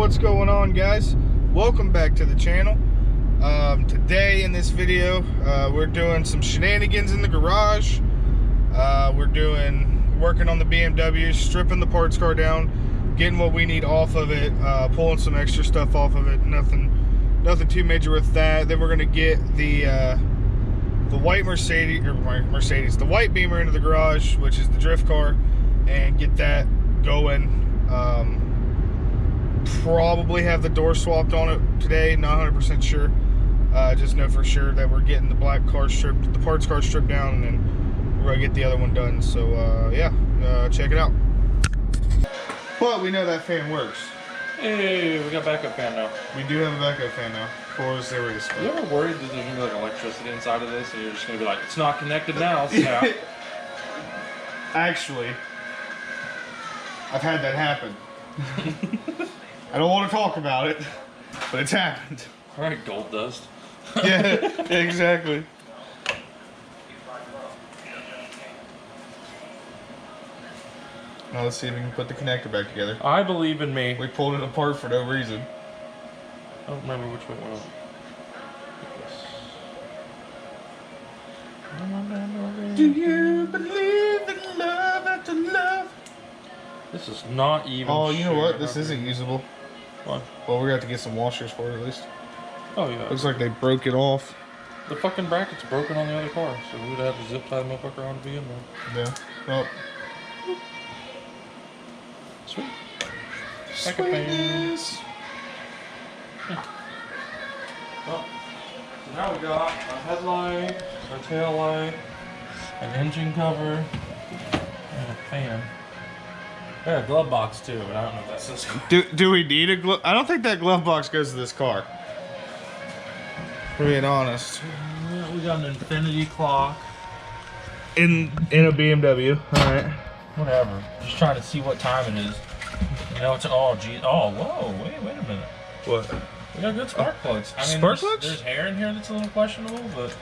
What's going on, guys? Welcome back to the channel. Today in this video we're doing some shenanigans in the garage. We're working on the BMW, stripping the parts car down, getting what we need off of it, pulling some extra stuff off of it. Nothing too major with that. Then we're gonna get the white the white Beamer into the garage, which is the drift car, and get that going. Probably have the door swapped on it today, not 100% sure. Just know for sure that we're getting the black car stripped, the parts car stripped down, and then we're gonna get the other one done. So yeah, check it out. But we know that fan works. Hey, we got backup fan now. We do have a backup fan now. You ever worried that there's gonna be like electricity inside of this, and you're just gonna be like, it's not connected now? So. Actually, I've had that happen. I don't want to talk about it, but it's happened. All right, gold dust. Yeah, exactly. Now let's see if we can put the connector back together. I believe in me. We pulled it apart for no reason. I don't remember which way it went. Do you believe in love after love? This is not even. Oh, you know what? This isn't usable. What? Well, we're gonna have to get some washers for it at least. Oh yeah. Looks like they broke it off. The fucking bracket's broken on the other car, so we would have to zip tie the motherfucker on to begin with. Yeah. Well. Sweet. Backup fan. Yeah. Well, so now we got a headlight, a tail light, an engine cover, and a fan. Yeah, a glove box too, but I don't know if that's this car. Do we need a glove? I don't think that glove box goes to this car. For being honest. Yeah, we got an infinity clock. In a BMW. Alright. Whatever. Just trying to see what time it is. You know, it's oh geez. Oh, whoa, wait a minute. What? We got good spark plugs. I mean, spark plugs? There's hair in here that's a little questionable, but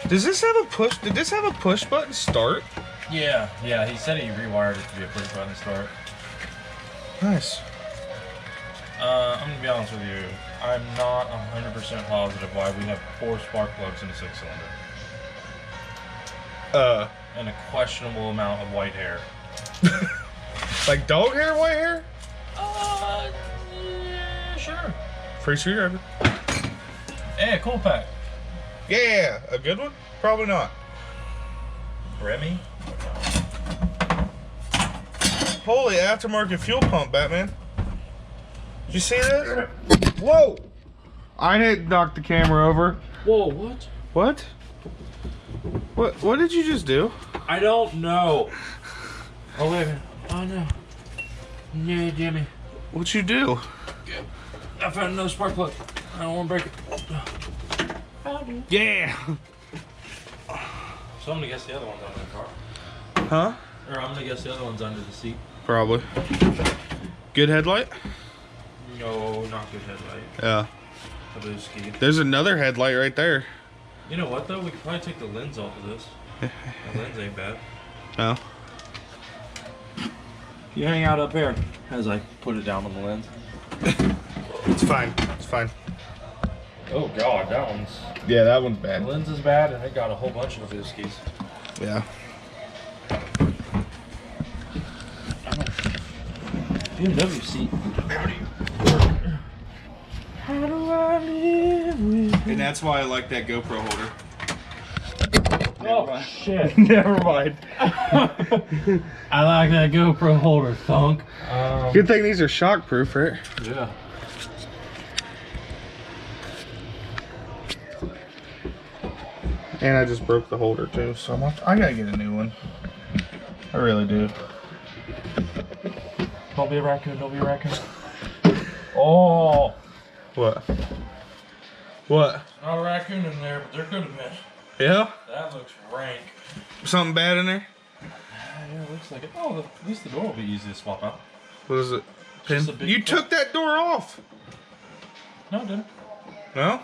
Does this have a push? Did this have a push button start? yeah, he said he rewired it to be a push button start. Nice. I'm gonna be honest with you. I'm not 100% positive why we have 4 spark plugs in a 6-cylinder. And a questionable amount of white hair. Like dog hair, white hair? Yeah, sure. Free screwdriver. Hey, cool pack. Yeah, a good one? Probably not. Remy? Holy aftermarket fuel pump, Batman. Did you see this? Whoa! I didn't knock the camera over. Whoa, what? What did you just do? I don't know. Oh, wait a minute. Oh, no. Yeah, Jimmy. What'd you do? I found another spark plug. I don't want to break it. Yeah! So I'm gonna guess the other one's under the car. Huh? Or I'm gonna guess the other one's under the seat. Probably. Good headlight? No, not good headlight. Yeah. Kabuski. There's another headlight right there. You know what though? We could probably take the lens off of this. The lens ain't bad. No. You hang out up here as I put it down on the lens. It's fine. It's fine. Oh god, that one's... Yeah, that one's The bad. lens is bad and it got a whole bunch of Kabuskis. Yeah. BMW seat. How do I live with... And that's why I like that GoPro holder. Oh shit. Never mind. I like that GoPro holder, thunk. Good thing these are shock proof, right? Yeah. And I just broke the holder too, so I gotta get a new one. I really do. Don't be a raccoon, don't be a raccoon. Oh! What? What? Not a raccoon in there, but there could have been. Yeah? That looks rank. Something bad in there? Yeah, it looks like it. Oh, at least the door will be easy to swap out. What is it? Just a big You took that door off! No, it didn't. No?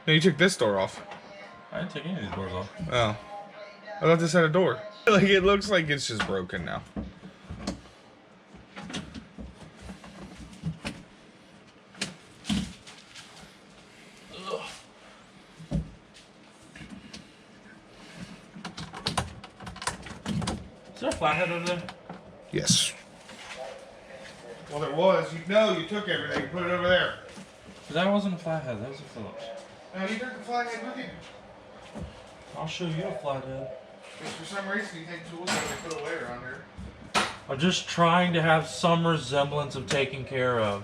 No, you took this door off. I didn't take any of these doors off. Oh. I thought this had a door. Like, it looks like it's just broken now. flathead over there? Yes. Well, there was. You know, you took everything and put it over there. That wasn't a flathead, that was a Phillips. No, you took the flathead with you. I'll show you a flathead. Because for some reason you take tools that they put away around here. I'm just trying to have some resemblance of taking care of.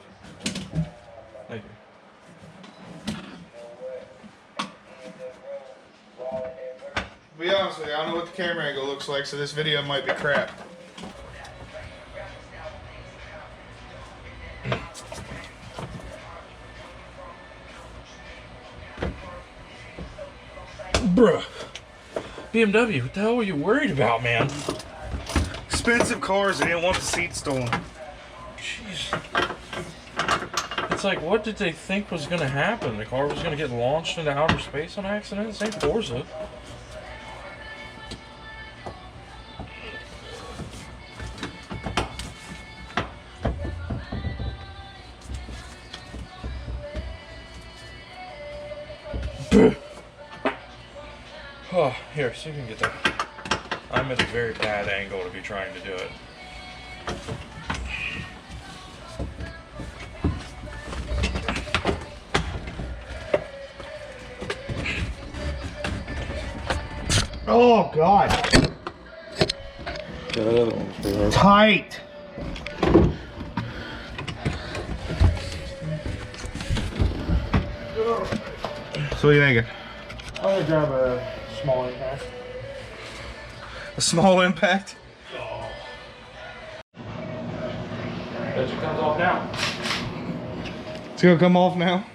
Thank you. To be honest with you, I don't know what the camera angle looks like, so this video might be crap. Bruh. BMW, what the hell were you worried about, man? Expensive cars, they didn't want the seat stolen. Jeez. It's like, what did they think was going to happen? The car was going to get launched into outer space on accident? This ain't Forza. Oh, here, see if you can get that. I'm at a very bad angle to be trying to do it. Oh, God. Yeah, that other one was pretty hard. Tight. So what are you thinking? I'm going to grab a small impact. A small impact? Bet you comes off now. It's gonna come off now?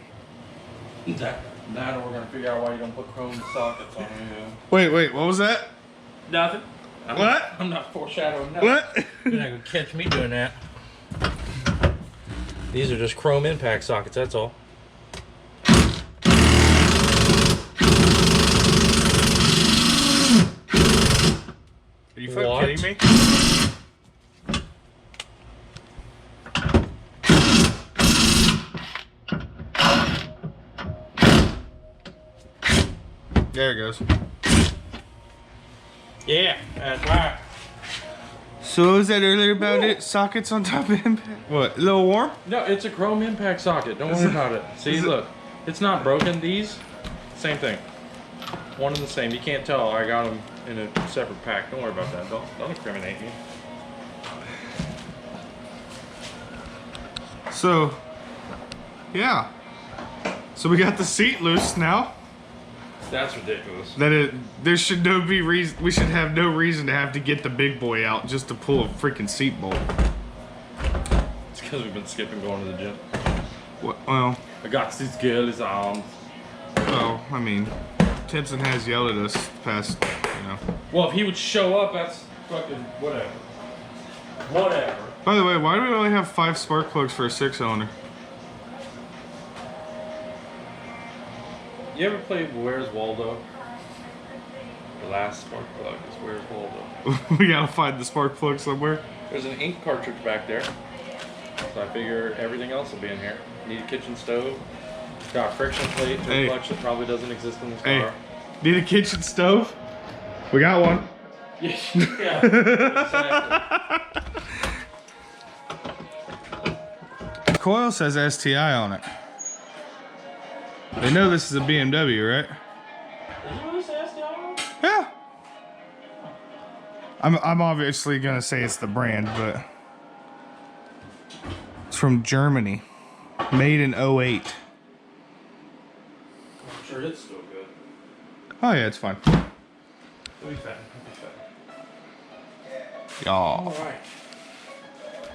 Now we're gonna figure out why you don't put chrome sockets on you. Wait, what was that? Nothing. What? I'm not foreshadowing nothing. What? You're not gonna catch me doing that. These are just chrome impact sockets, that's all. Are you fucking kidding me? There it goes. Yeah, that's right. So what was that earlier about it? Sockets on top of impact? What, a little warm? No, it's a chrome impact socket. Don't worry about it. See, look. It's not broken. These, same thing. One and the same. You can't tell. I got them in a separate pack. Don't worry about that. Don't incriminate me. So, yeah. So we got the seat loose now. That's ridiculous. There should no be reason. We should have no reason to have to get the big boy out just to pull a freaking seat bolt. It's because we've been skipping going to the gym. What, well, I got these girlies arms. well, I mean, Timpson has yelled at us the past, you know. Well, if he would show up, that's fucking whatever. Whatever. By the way, why do we only have 5 spark plugs for a 6-cylinder? You ever played Where's Waldo? The last spark plug is Where's Waldo. We gotta find the spark plug somewhere. There's an ink cartridge back there. So I figure everything else will be in here. Need a kitchen stove. Got a friction plate to Hey. reflection that probably doesn't exist in this Hey, car. need a kitchen stove? We got one. Yeah, exactly. The coil says STI on it. They know this is a BMW, right? Did you really say STI? Yeah. I'm obviously gonna say it's the brand, but it's from Germany, made in 08. I'm sure it's still good. Oh yeah, it's fine. It'll be fat. Y'all. Alright.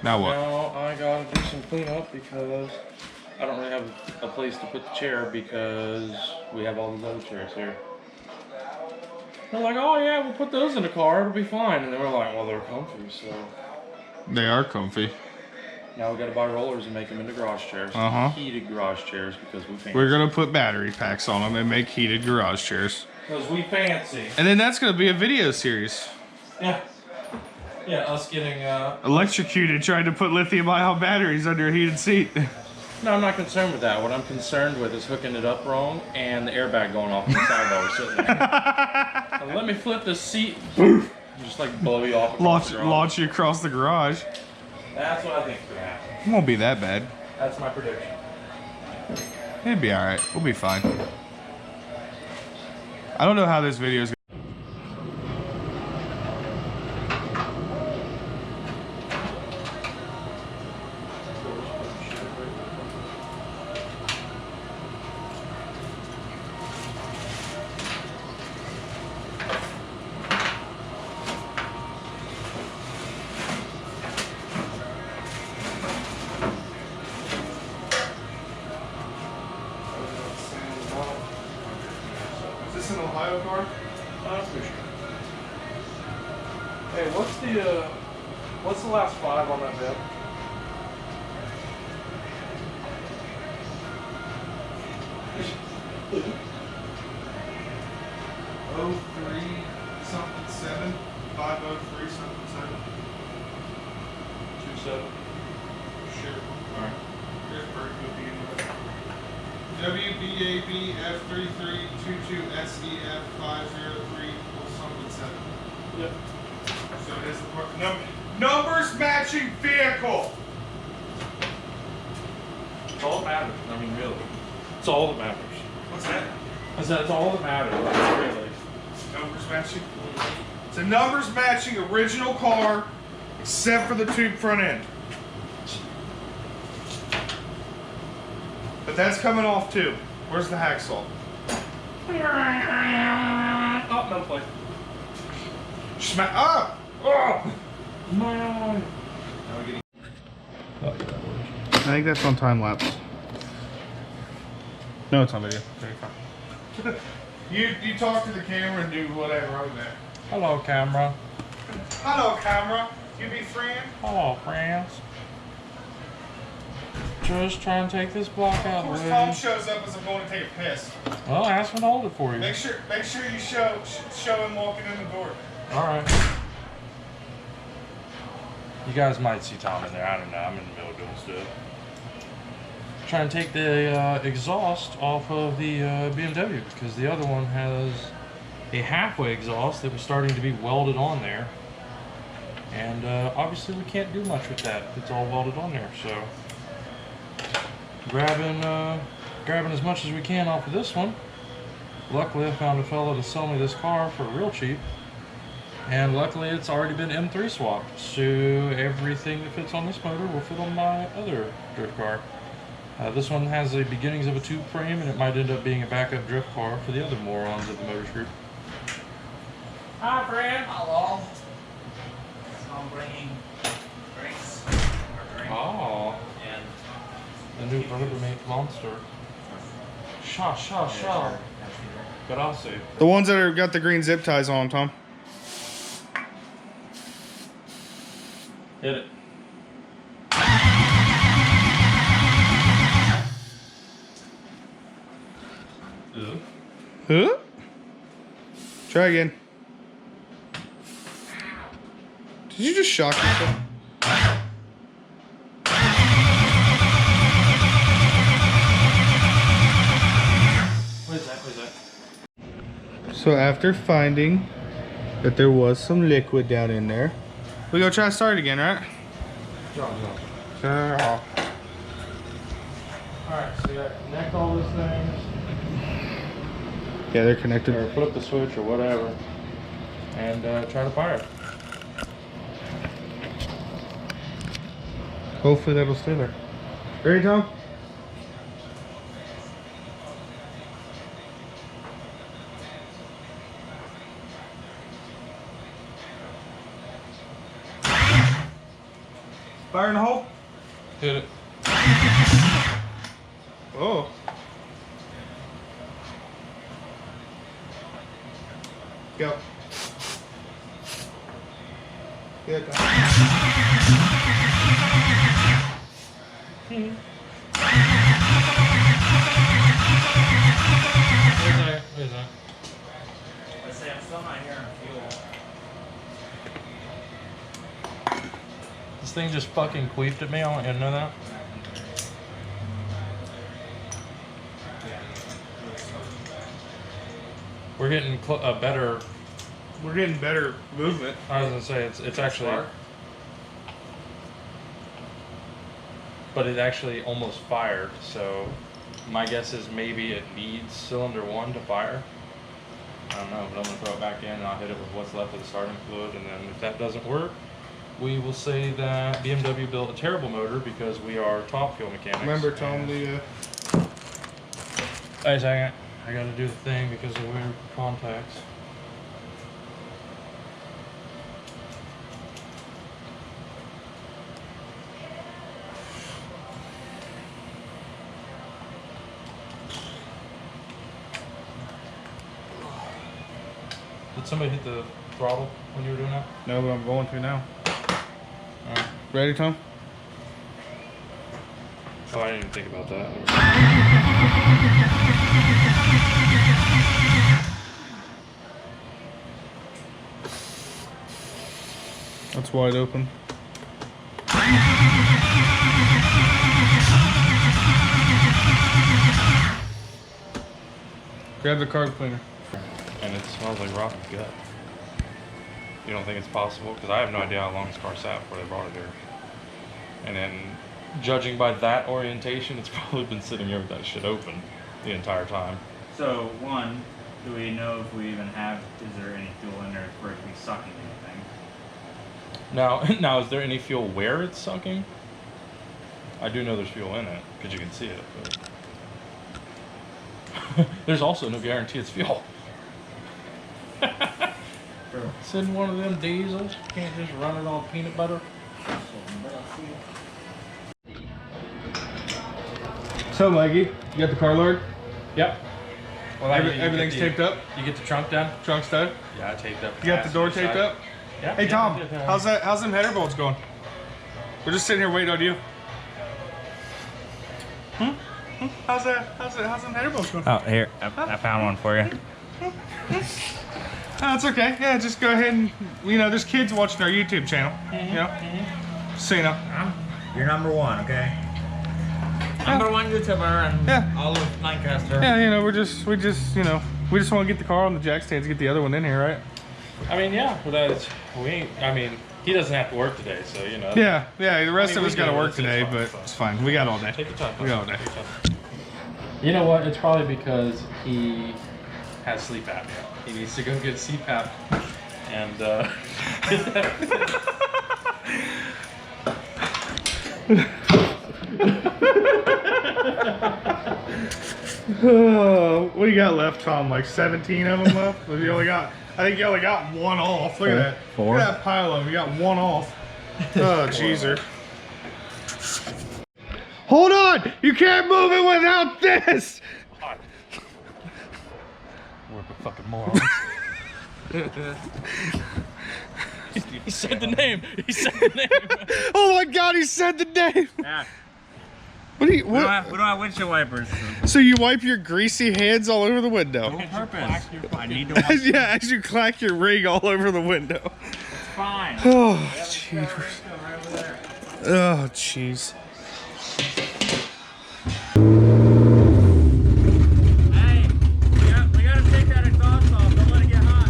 Now what? Now I gotta do some cleanup because I don't really have a place to put the chair because we have all these other chairs here. They're like, oh yeah, we'll put those in the car, it'll be fine. And then we're like, well, they're comfy, so. They are comfy. Now we gotta buy rollers and make them into garage chairs. Uh-huh. Heated garage chairs because we fancy. We're gonna put battery packs on them and make heated garage chairs. Because we fancy. And then that's gonna be a video series. Yeah. Yeah, us getting, Electrocuted trying to put lithium-ion batteries under a heated seat. No, I'm not concerned with that. What I'm concerned with is hooking it up wrong and the airbag going off on the side while we're sitting there. Now let me flip the seat Just like blow you off across the garage. Launch you across the garage. That's what I think could happen. It won't be that bad. That's my prediction. It'd be alright. We'll be fine. I don't know how this video is. Is this an Ohio car? That's for sure. Hey, what's the last 5 on that bed? Oh 03 something 7. 503 something 7. 27. Sure. Alright. Here's pretty good being with WBAB F3322 SEF 503 something 7. Yep. So it is the numbers matching vehicle. It's all that matters. I mean, really. It's all that matters. What's that? I said it's all that matters. Really. Numbers matching. It's a numbers matching original car, except for the tube front end. But that's coming off too. Where's the hacksaw? Oh, no play. Smack up! Oh! No. I think that's on time lapse. No, it's on video. Okay, fine. you talk to the camera and do whatever over there. Hello, camera. Hello, camera. You be friend? Hello, friends. Just trying to take this block out Of of course, the Tom way. shows up as I'm going to take a piss. Well, ask him to hold it for you. Make sure you show him walking in the door. All right. You guys might see Tom in there. I don't know. I'm in the middle of doing stuff. Trying to take the exhaust off of the BMW because the other one has a halfway exhaust that was starting to be welded on there. And obviously we can't do much with that if it's all welded on there. So grabbing as much as we can off of this one. Luckily I found a fellow to sell me this car for real cheap. And luckily it's already been M3 swapped, so everything that fits on this motor will fit on my other drift car. This one has the beginnings of a tube frame, and it might end up being a backup drift car for the other morons of the Motors Group. Hi, friend. Hello. So I'm bringing drinks. Or drink. Oh, And the new Vertebrate Monster. Sha. Grazie. The ones that are got the green zip ties on them, Tom. Hit it. Huh? Try again. Did you just shock yourself? What is that? So after finding that there was some liquid down in there, we go try to start it again, right? Alright, so you gotta connect all those things. Yeah, they're connected. Or flip the switch or whatever. And try to fire it. Hopefully that'll stay there. Ready, Tom? Fire in the hole? Hit it. Oh. Go. Good. Where's that? let's say I'm still not hearing fuel. This thing just fucking queefed at me. I want you to know that. We're getting a better we're getting better movement. I was gonna say it's actually, but it actually almost fired. So my guess is maybe it needs cylinder 1 to fire. I don't know, but I'm gonna throw it back in and I'll hit it with what's left of the starting fluid, and then if that doesn't work, we will say that BMW built a terrible motor because we are top fuel mechanics. Remember, Tom, the Wait a second. I gotta do the thing because of weird contacts. Did somebody hit the throttle when you were doing that? No, but I'm going to now. Alright. Ready, Tom? Oh, I didn't even think about that. That's wide open. Grab the carb cleaner. And it smells like rotten gut. You don't think it's possible? Because I have no idea how long this car sat before they brought it here. And then, judging by that orientation, it's probably been sitting here with that shit open the entire time. So, one, do we know if we even have, is there any fuel in there for it to be sucking anything? Now, is there any fuel where it's sucking? I do know there's fuel in it, because you can see it, but... there's also no guarantee it's fuel. Sitting one of them diesels, can't just run it on peanut butter. So, Mikey, you got the car lowered? Yep. Well, Everything's taped up? You get the trunk done? Trunk's done? Yeah, I taped up. You got the door taped up? Yeah. Hey, yeah, Tom, yeah. how's them header bolts going? We're just sitting here waiting on you. How's them header bolts going? Oh, here, I found one for you. Oh, it's okay. Yeah, just go ahead and, you know, there's kids watching our YouTube channel, you know? So, you know. You're number one, okay? Number one YouTuber in Yeah. all of Lancaster. Yeah, you know, we just, you know, we just want to get the car on the jack stands, get the other one in here, right? I mean, yeah, but I mean, he doesn't have to work today, so, you know. Yeah, the rest of we us got to do. work It's today, fine, but it's fine. it's fine. We got all day. Take your time. We got all day. Take your time. You know what? It's probably because he has sleep apnea. He needs to go get CPAP and what do you got left, Tom? Like 17 of them left? I think you only got one off. Look at that. Four. Look at that pile of them. You got one off. Oh, jeezer. Hold on! You can't move it without this! we're fucking morons. He said the name. He said the name. Oh my god, he said the name! Yeah. What do you, We don't have windshield wipers. So you wipe your greasy hands all over the window? On purpose. I need to wipe. Yeah, as you clack your rig all over the window. It's fine. Oh, jeez. Right over there. Oh, jeez. Hey, we gotta take that exhaust off. Don't let it get hot.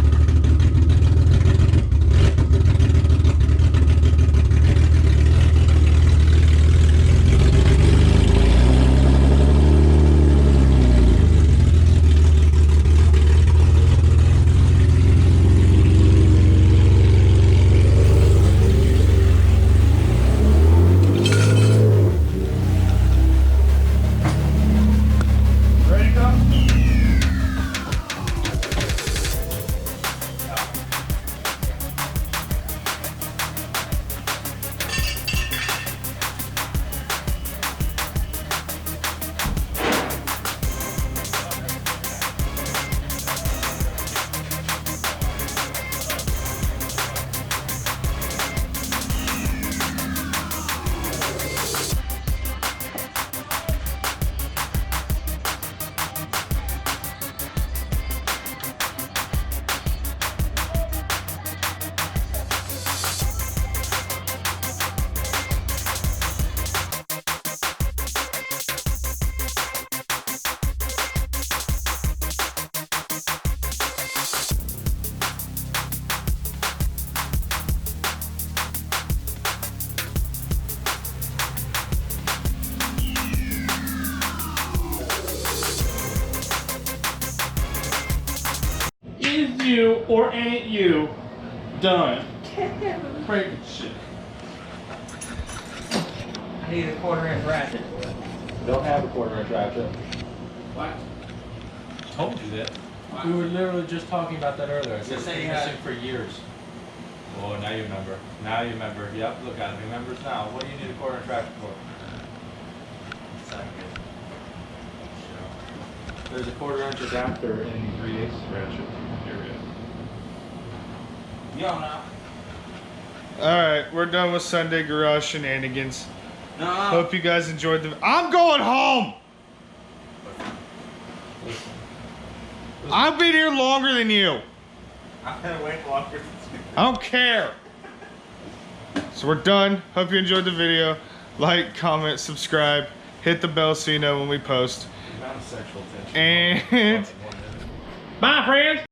you or ain't you done? Break shit. I need a 1/4-inch ratchet. Don't have a 1/4-inch ratchet. What? Told you that. We were literally just talking about that earlier. I said it's been missing for years. Oh, now you remember. Now you remember. Yep, look at it. Remembers now. What do you need a 1/4-inch ratchet for? It's not good. There's a 1/4-inch adapter in the 3/8 ratchet. Here we go. Yo, now. Alright, we're done with Sunday garage shenanigans. No. Hope you guys enjoyed the... I'm going home! Listen. I've been here longer than you. I'm gonna wait longer. I don't care. So we're done. Hope you enjoyed the video. Like, comment, subscribe, hit the bell so you know when we post. The amount of sexual tension. And... Bye, friends!